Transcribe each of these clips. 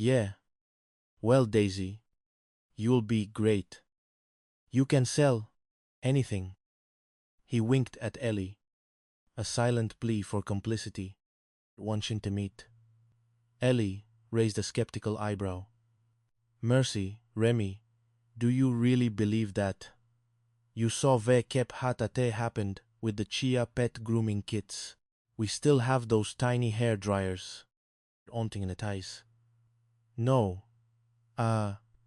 Yeah. Well, Daisy, you'll be great. You can sell anything. He winked at Ellie, a silent plea for complicity, wanting to meet. Ellie raised a skeptical eyebrow. Mercy, Remy, do you really believe that? You saw ve kep hatate happened with the Chia pet grooming kits. We still have those tiny hair dryers. Onting in eyes. No.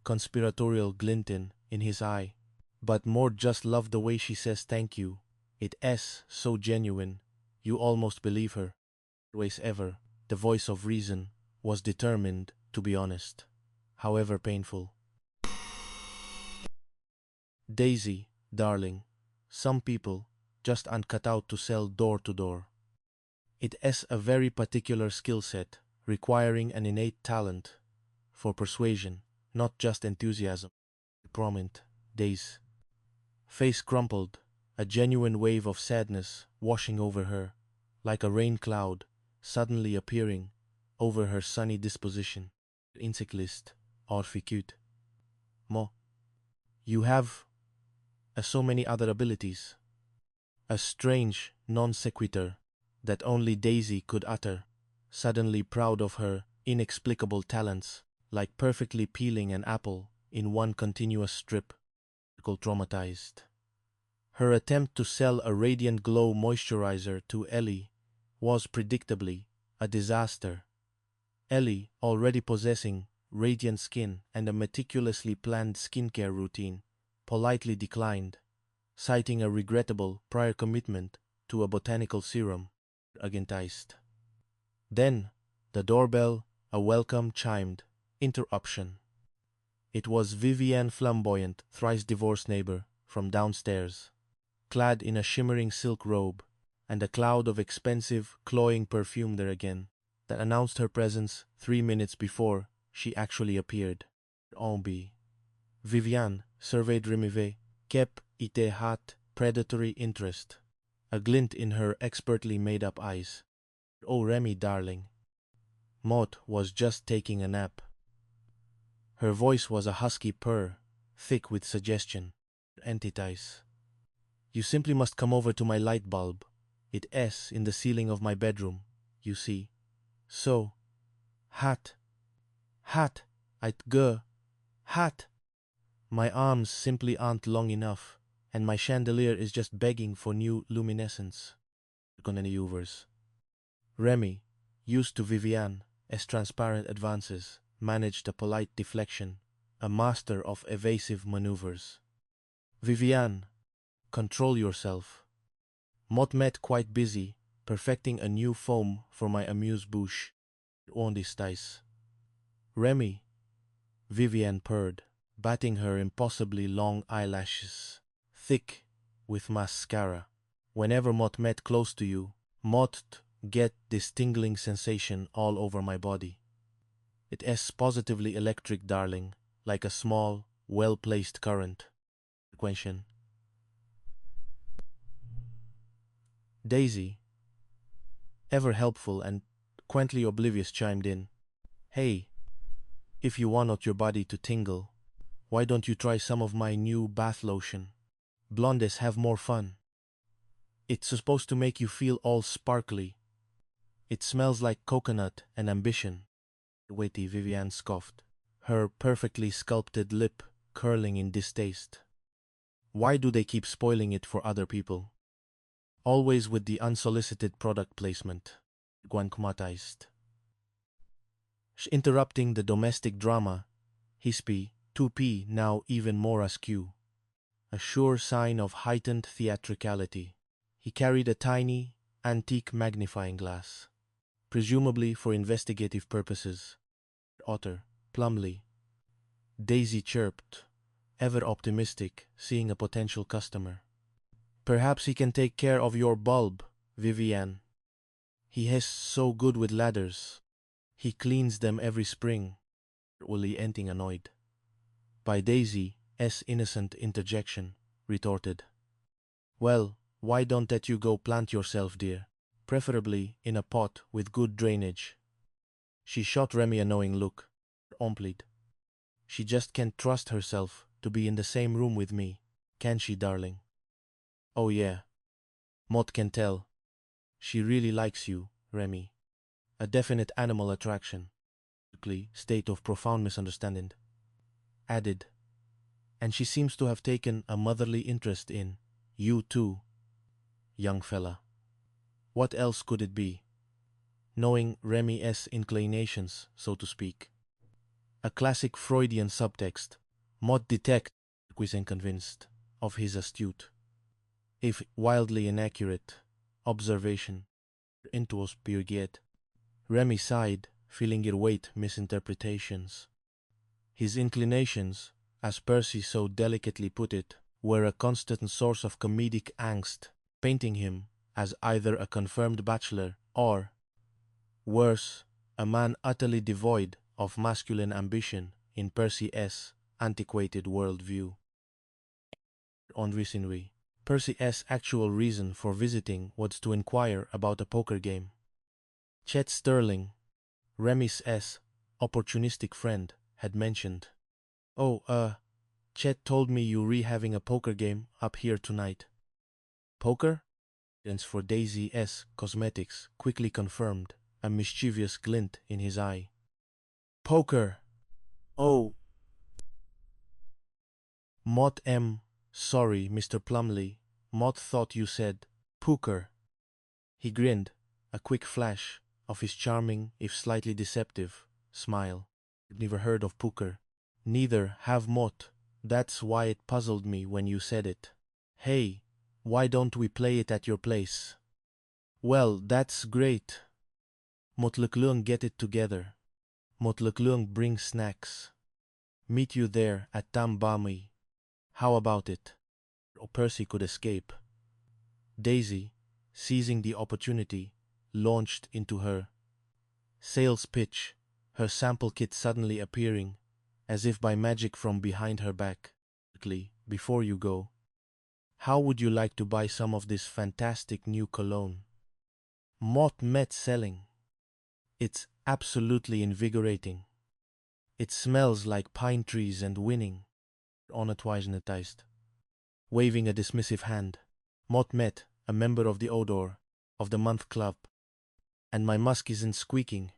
Conspiratorial glinting in his eye. But Maud just loved the way she says thank you. It's so genuine. You almost believe her. Always ever, the voice of reason was determined to be honest, however painful. Daisy, darling, some people just aren't cut out to sell door to door. It's a very particular skill set, requiring an innate talent for persuasion, not just enthusiasm. Prominent, Daisy. Face crumpled, a genuine wave of sadness washing over her, like a rain cloud suddenly appearing over her sunny disposition. Insectlist, orficute. Mo. You have so many other abilities. A strange non sequitur that only Daisy could utter, suddenly proud of her inexplicable talents, like perfectly peeling an apple in one continuous strip. Traumatized. Her attempt to sell a Radiant Glow moisturizer to Ellie was predictably a disaster. Ellie, already possessing radiant skin and a meticulously planned skincare routine, politely declined, citing a regrettable prior commitment to a botanical serum. Against. Then, the doorbell, a welcome chimed. Interruption. It was Vivienne Flamboyant, thrice-divorced neighbor, from downstairs, clad in a shimmering silk robe, and a cloud of expensive, cloying perfume there again, that announced her presence 3 minutes before she actually appeared. Ombi. Vivienne surveyed Remive, kep ite hat predatory interest, a glint in her expertly made-up eyes. Oh, Remy, darling. Maud was just taking a nap. Her voice was a husky purr, thick with suggestion. Entities. You simply must come over to my light bulb. It's in the ceiling of my bedroom, you see. So, hat, I'd go, hat. My arms simply aren't long enough, and my chandelier is just begging for new luminescence. Remy, used to Vivienne as transparent advances, managed a polite deflection, a master of evasive maneuvers. Vivienne, control yourself. Maud quite busy, perfecting a new foam for my amuse-bouche. On this dice. Remy, Vivienne purred, batting her impossibly long eyelashes, thick with mascara. Whenever Maud close to you, Maud get this tingling sensation all over my body. It's positively electric, darling, like a small, well-placed current. Question. Daisy, ever helpful and quaintly oblivious, chimed in. Hey, if you want your body to tingle, why don't you try some of my new bath lotion? Blondes have more fun. It's supposed to make you feel all sparkly. It smells like coconut and ambition. Witty, Vivienne scoffed, her perfectly sculpted lip curling in distaste. Why do they keep spoiling it for other people? Always with the unsolicited product placement. Guancomatized. Interrupting the domestic drama, Hispy, 2P now even more askew. A sure sign of heightened theatricality. He carried a tiny, antique magnifying glass, presumably for investigative purposes. Otter, plumly. Daisy chirped, ever optimistic, seeing a potential customer. Perhaps he can take care of your bulb, Vivienne. He is so good with ladders. He cleans them every spring. Uli ending annoyed. By Daisy's innocent interjection, retorted. Well, why don't that you go plant yourself, dear? Preferably in a pot with good drainage. She shot Remy a knowing look. Omplid. She just can't trust herself to be in the same room with me, can she, darling? Oh yeah. Maud can tell. She really likes you, Remy. A definite animal attraction. State of profound misunderstanding. Added. And she seems to have taken a motherly interest in you too, young fella. What else could it be? Knowing Remy's inclinations, so to speak. A classic Freudian subtext. Maud detects, Quizen convinced, of his astute, if wildly inaccurate, observation. Intuos purget. Remy sighed, feeling it weight misinterpretations. His inclinations, as Percy so delicately put it, were a constant source of comedic angst, painting him as either a confirmed bachelor or, worse, a man utterly devoid of masculine ambition in Percy's antiquated worldview. On reasonry, Percy's actual reason for visiting was to inquire about a poker game. Chet Sterling, Remy's opportunistic friend, had mentioned, "Oh, Chet told me you're having a poker game up here tonight." Poker? And for Daisy's cosmetics quickly confirmed, a mischievous glint in his eye. Poker! Oh! Maud sorry, Mr. Plumley. Maud thought you said poker. He grinned, a quick flash of his charming, if slightly deceptive, smile. Never heard of poker. Neither have Maud. That's why it puzzled me when you said it. Hey, why don't we play it at your place? Well, that's great. Motleklung get it together. Motleklung bring snacks. Meet you there at Tambami. How about it? Or Percy could escape. Daisy, seizing the opportunity, launched into her sales pitch, her sample kit suddenly appearing, as if by magic from behind her back. Before you go, how would you like to buy some of this fantastic new cologne? Maud met selling. It's absolutely invigorating. It smells like pine trees and winning. Onatwijnetized. Waving a dismissive hand, Maud met, a member of the Odor, of the Month Club. And my musk isn't squeaking.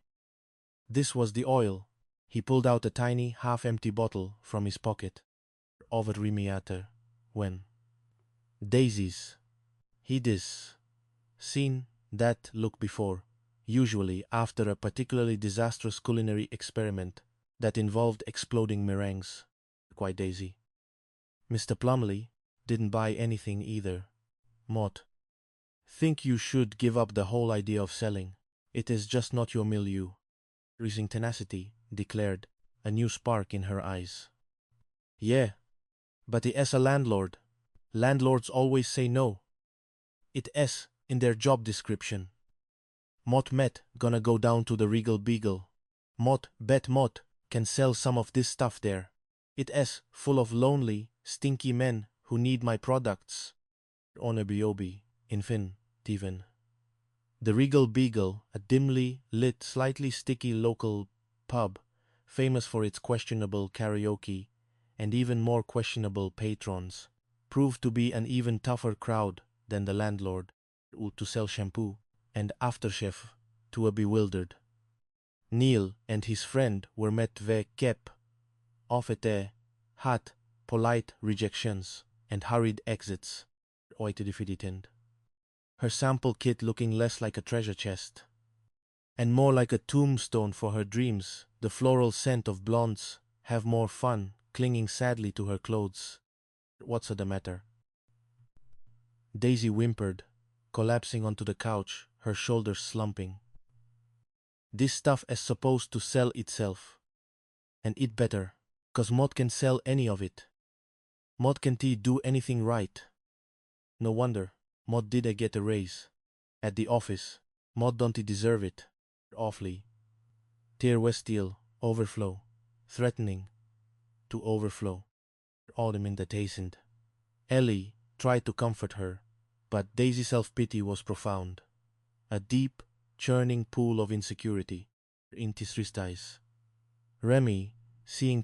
This was the oil. He pulled out a tiny, half-empty bottle from his pocket. Over Remiater, when Daisies. He'd seen that look before, usually after a particularly disastrous culinary experiment that involved exploding meringues. Quite Daisy. Mr. Plumley didn't buy anything either. Maud. Think you should give up the whole idea of selling. It is just not your milieu. Rising tenacity declared, a new spark in her eyes. Yeah, but he is a landlord. Landlords always say no. It is in their job description. Maud met gonna go down to the Regal Beagle. Maud bet Maud can sell some of this stuff there. It is full of lonely, stinky men who need my products. Onebiobi, infin, Steven. The Regal Beagle, a dimly lit, slightly sticky local pub, famous for its questionable karaoke and even more questionable patrons, proved to be an even tougher crowd than the landlord, to sell shampoo, and aftershave to a bewildered. Neil and his friend were met ve kep, offete, hot, polite rejections, and hurried exits. Her sample kit looking less like a treasure chest and more like a tombstone for her dreams. The floral scent of blondes have more fun clinging sadly to her clothes. What's the matter? Daisy whimpered, collapsing onto the couch, her shoulders slumping. This stuff is supposed to sell itself. And it better, 'cause Maud can sell any of it. Maud can't do anything right. No wonder Maud did get a raise. At the office, Maud don't deserve it. Awfully. Tier Westiel, overflow. Threatening to overflow. Autumn in the tasted. Ellie tried to comfort her, but Daisy's self-pity was profound. A deep, churning pool of insecurity. Intis ristais. Remy, seeing